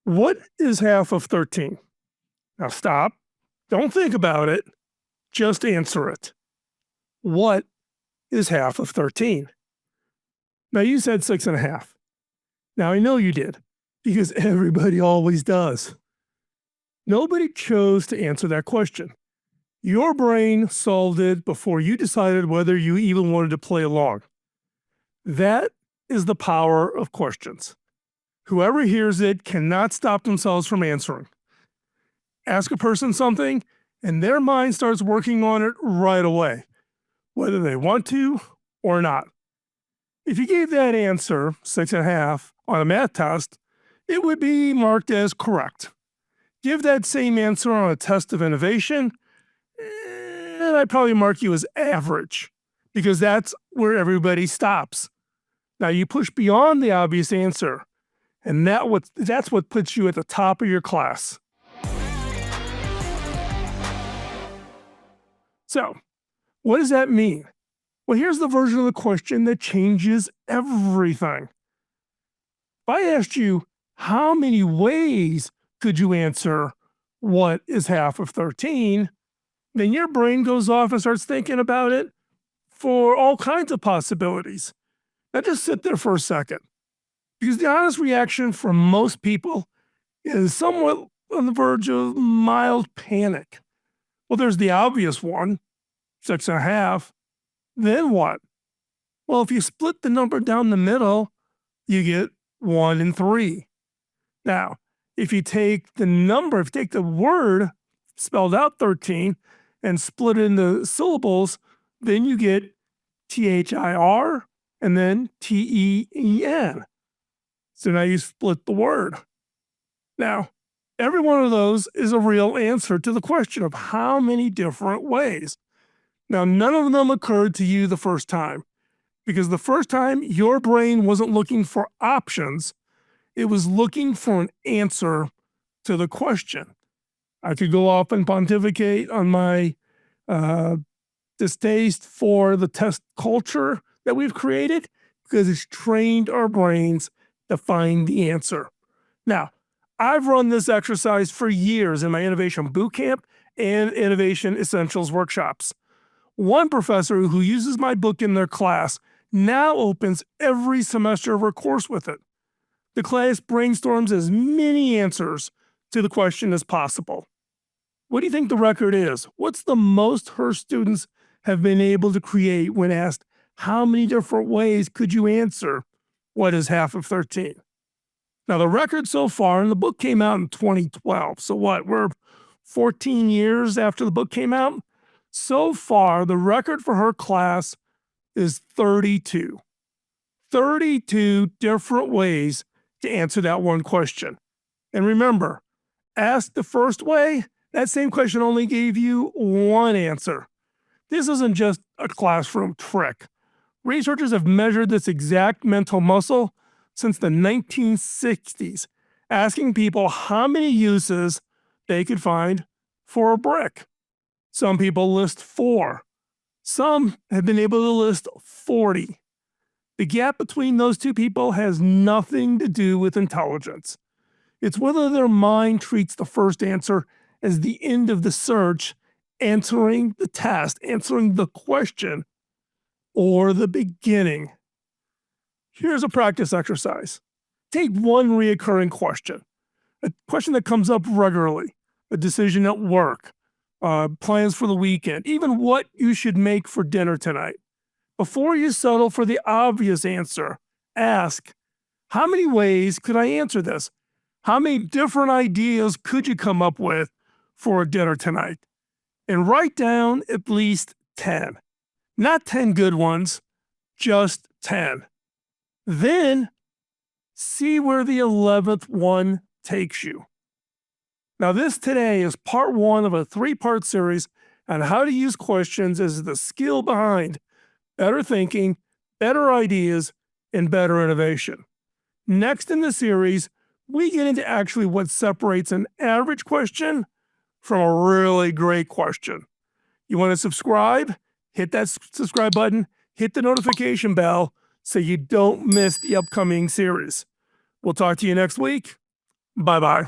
What is half of 13? Now stop. Don't think about it. Just answer it. What is half of 13? Now you said 6.5. Now I know you did, because everybody always does. Nobody chose to answer that question. Your brain solved it before you decided whether you even wanted to play along. That is the power of questions. Whoever hears it cannot stop themselves from answering. Ask a person something, and their mind starts working on it right away, whether they want to or not. If you gave that answer, 6.5, on a math test, it would be marked as correct. Give that same answer on a test of innovation, and I'd probably mark you as average, because that's where everybody stops. Now you push beyond the obvious answer, and that's what puts you at the top of your class. So, what does that mean? Well, here's the version of the question that changes everything. If I asked you, how many ways could you answer what is half of 13? Then your brain goes off and starts thinking about it for all kinds of possibilities. Now just sit there for a second, because the honest reaction for most people is somewhat on the verge of mild panic. Well, there's the obvious one, 6.5. Then what? Well, if you split the number down the middle, you get 1 and 3. Now, if you take the word spelled out 13 and split it into syllables, then you get THIR and then TEEN. So now you split the word. Now, every one of those is a real answer to the question of how many different ways. Now, none of them occurred to you the first time, because the first time your brain wasn't looking for options, it was looking for an answer to the question. I could go off and pontificate on my distaste for the test culture that we've created, because it's trained our brains to find the answer. Now, I've run this exercise for years in my Innovation Bootcamp and Innovation Essentials workshops. One professor who uses my book in their class now opens every semester of her course with it. The class brainstorms as many answers to the question as possible. What do you think the record is? What's the most her students have been able to create when asked, how many different ways could you answer what is half of 13? Now, the record so far, and the book came out in 2012, so what, we're 14 years after the book came out? So far, the record for her class is 32. 32 different ways to answer that one question. And remember, asked the first way, that same question only gave you one answer. This isn't just a classroom trick. Researchers have measured this exact mental muscle since the 1960s, asking people how many uses they could find for a brick. Some people list 4. Some have been able to list 40. The gap between those two people has nothing to do with intelligence. It's whether their mind treats the first answer as the end of the search, answering the test, answering the question, or the beginning. Here's a practice exercise. Take one reoccurring question, a question that comes up regularly, a decision at work, plans for the weekend, even what you should make for dinner tonight. Before you settle for the obvious answer, ask, how many ways could I answer this? How many different ideas could you come up with for a dinner tonight? And write down at least 10. Not 10 good ones, just 10. Then see where the 11th one takes you. Now, this today is part 1 of a 3-part series on how to use questions as the skill behind better thinking, better ideas, and better innovation. Next in the series, we get into actually what separates an average question from a really great question. You want to subscribe? Hit that subscribe button, hit the notification bell so you don't miss the upcoming series. We'll talk to you next week. Bye bye.